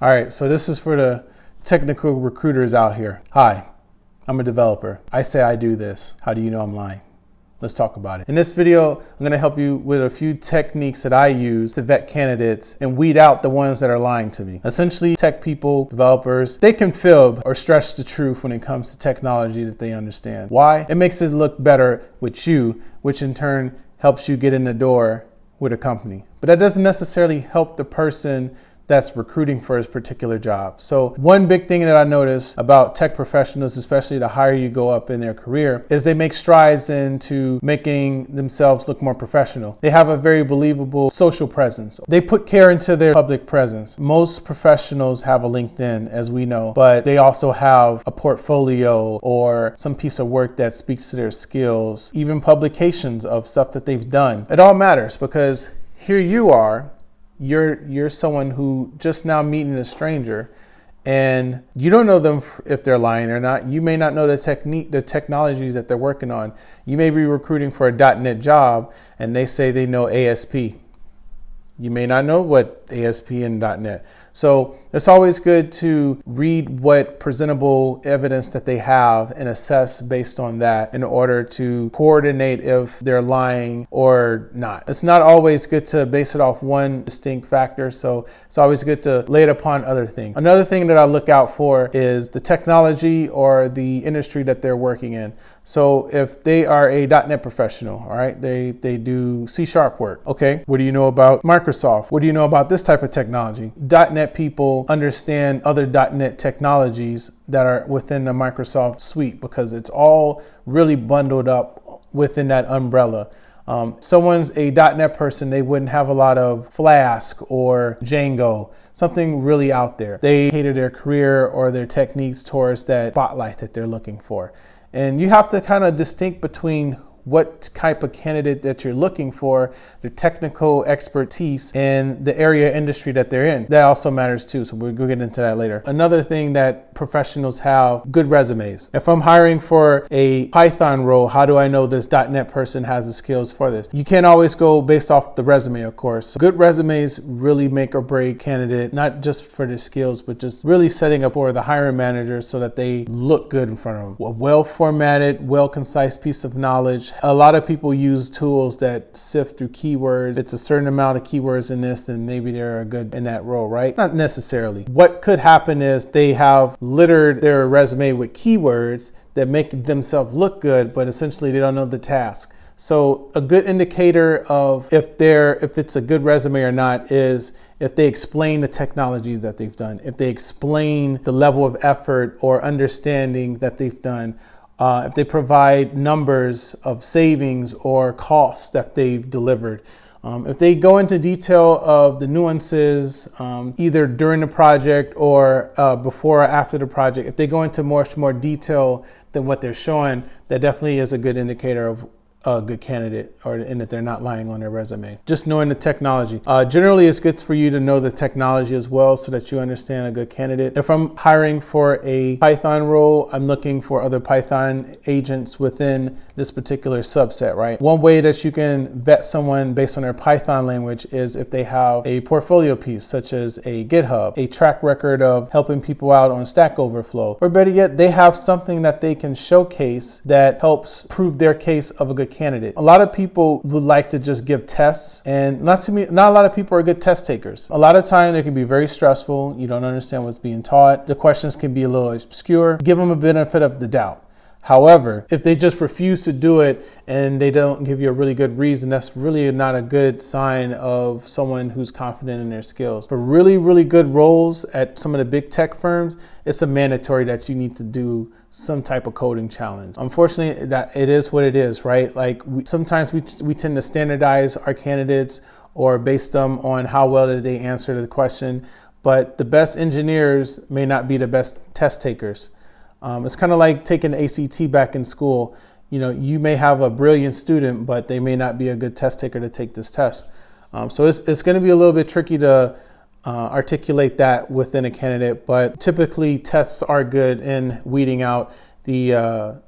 All right, so this is for the technical recruiters out here. Hi, I'm a developer. I say I do this. How do you know I'm lying? Let's talk about it. In this video, I'm gonna help you with a few techniques that I use to vet candidates and weed out the ones that are lying to me. Essentially, tech people, developers, they can fib or stretch the truth when it comes to technology that they understand. Why? It makes it look better with you, which in turn helps you get in the door with a company. But that doesn't necessarily help the person that's recruiting for his particular job. So one big thing that I notice about tech professionals, especially the higher you go up in their career, is they make strides into making themselves look more professional. They have a very believable social presence. They put care into their public presence. Most professionals have a LinkedIn, as we know, but they also have a portfolio or some piece of work that speaks to their skills, even publications of stuff that they've done. It all matters because here you are, you're someone who just now meeting a stranger and you don't know them if they're lying or not. You may not know the technologies that they're working on. You may be recruiting for a .NET job and they say they know ASP. You may not know what ASP and .NET. So it's always good to read what presentable evidence that they have and assess based on that in order to coordinate if they're lying or not. It's not always good to base it off one distinct factor, so it's always good to lay it upon other things. Another thing that I look out for is the technology or the industry that they're working in. So if they are a .NET professional, all right, they do C# work. Okay, what do you know about Microsoft? What do you know about this type of technology? .NET people understand other .NET technologies that are within the Microsoft suite because it's all really bundled up within that umbrella. Someone's a .NET person, they wouldn't have a lot of Flask or Django, something really out there. They hated their career or their techniques towards that spotlight that they're looking for. And you have to kind of distinct between what type of candidate that you're looking for, the technical expertise, and the area industry that they're in. That also matters too, so we'll get into that later. Another thing that professionals have, good resumes. If I'm hiring for a Python role, how do I know this .NET person has the skills for this? You can't always go based off the resume, of course. Good resumes really make or break candidate, not just for their skills, but just really setting up for the hiring manager so that they look good in front of them. A well-formatted, well-concise piece of knowledge. A lot of people use tools that sift through keywords. It's a certain amount of keywords in this, and maybe they're good in that role, right? Not necessarily. What could happen is they have littered their resume with keywords that make themselves look good, but essentially they don't know the task. So a good indicator of if it's a good resume or not is if they explain the technology that they've done, if they explain the level of effort or understanding that they've done, if they provide numbers of savings or costs that they've delivered. If they go into detail of the nuances, either during the project or before or after the project, if they go into much more detail than what they're showing, that definitely is a good indicator of a good candidate and that they're not lying on their resume. Just knowing the technology. Generally, it's good for you to know the technology as well so that you understand a good candidate. If I'm hiring for a Python role, I'm looking for other Python agents within this particular subset, right? One way that you can vet someone based on their Python language is if they have a portfolio piece, such as a GitHub, a track record of helping people out on Stack Overflow, or better yet, they have something that they can showcase that helps prove their case of a good candidate. A lot of people would like to just give tests, and not a lot of people are good test takers. A lot of time it can be very stressful. You don't understand what's being taught. The questions can be a little obscure. Give them a benefit of the doubt. However, if they just refuse to do it and they don't give you a really good reason, that's really not a good sign of someone who's confident in their skills. For really, really good roles at some of the big tech firms, it's a mandatory that you need to do some type of coding challenge. Unfortunately, that it is what it is, right? Like sometimes we tend to standardize our candidates or base them on how well did they answer the question, but the best engineers may not be the best test takers. It's kind of like taking ACT back in school. You know, you may have a brilliant student, but they may not be a good test taker to take this test. So it's going to be a little bit tricky to articulate that within a candidate, but typically tests are good in weeding out the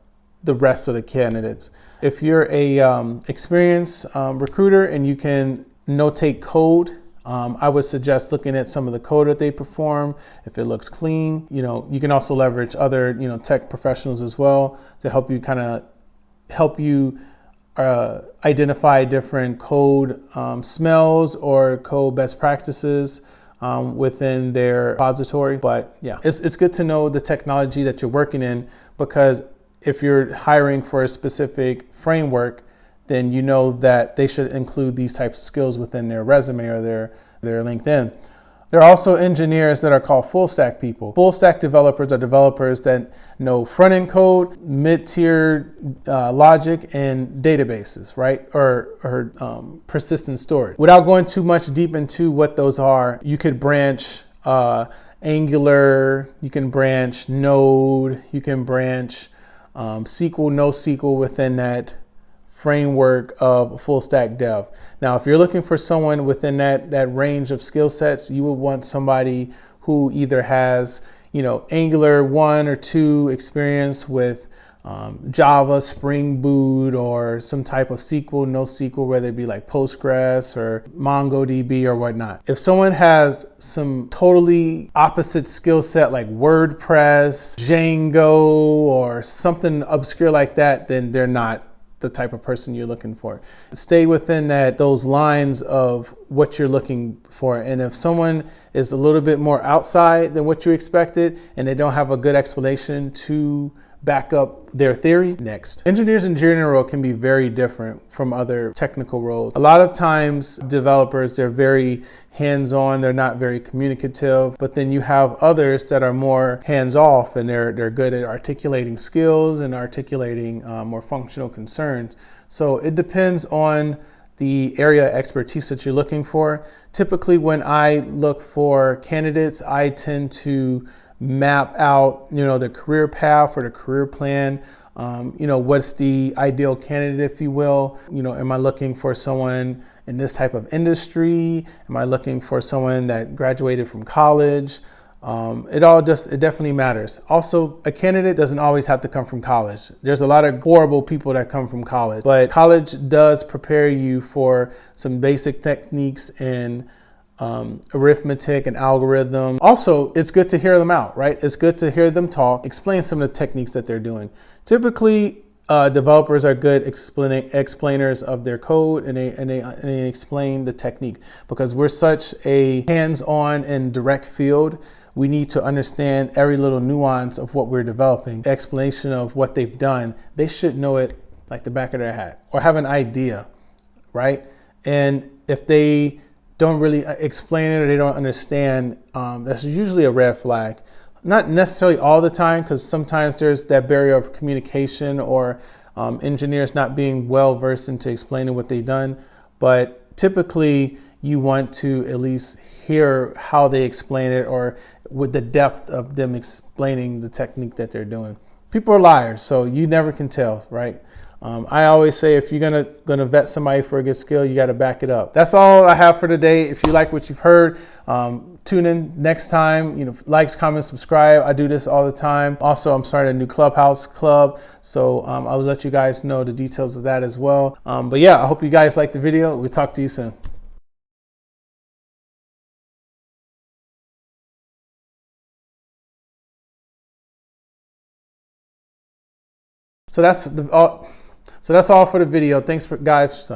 rest of the candidates. If you're a experienced recruiter and you can notate code I would suggest looking at some of the code that they perform. If it looks clean, you can also leverage other, tech professionals as well to help you identify different code smells or code best practices within their repository. But yeah, it's good to know the technology that you're working in, because if you're hiring for a specific framework, then you know that they should include these types of skills within their resume or their LinkedIn. There are also engineers that are called full stack people. Full stack developers are developers that know front-end code, mid-tier logic, and databases, right? Or persistent storage. Without going too much deep into what those are, you could branch Angular, you can branch Node, you can branch SQL, NoSQL within that framework of full stack dev. Now, if you're looking for someone within that range of skill sets, you would want somebody who either has, Angular 1 or 2 experience with Java, Spring Boot, or some type of SQL, NoSQL, whether it be like Postgres or MongoDB or whatnot. If someone has some totally opposite skill set like WordPress, Django, or something obscure like that, then they're not the type of person you're looking for. Stay within those lines of what you're looking for. And if someone is a little bit more outside than what you expected and they don't have a good explanation to back up their theory, next. Engineers in general can be very different from other technical roles. A lot of times developers, they're very hands-on, they're not very communicative, but then you have others that are more hands-off and they're good at articulating skills and articulating more functional concerns. So it depends on the area of expertise that you're looking for. Typically when I look for candidates, I tend to map out, the career path or the career plan. What's the ideal candidate, if you will? Am I looking for someone in this type of industry? Am I looking for someone that graduated from college? It definitely matters. Also, a candidate doesn't always have to come from college. There's a lot of horrible people that come from college, but college does prepare you for some basic techniques in arithmetic and algorithm. Also, it's good to hear them out, right? It's good to hear them talk, explain some of the techniques that they're doing. Typically, developers are good explainers of their code, and they explain the technique, because we're such a hands-on and direct field. We need to understand every little nuance of what we're developing. The explanation of what they've done, they should know it like the back of their hat or have an idea, right? And if they don't really explain it or they don't understand, that's usually a red flag. Not necessarily all the time, because sometimes there's that barrier of communication or engineers not being well versed into explaining what they've done. But typically you want to at least hear how they explain it, or with the depth of them explaining the technique that they're doing. People are liars, so you never can tell, right? I always say, if you're gonna vet somebody for a good skill, you got to back it up. That's all I have for today. If you like what you've heard, tune in next time. Likes, comments, subscribe. I do this all the time. Also, I'm starting a new Clubhouse club, so I'll let you guys know the details of that as well. But yeah, I hope you guys liked the video. We'll talk to you soon. So that's all for the video. Thanks for guys.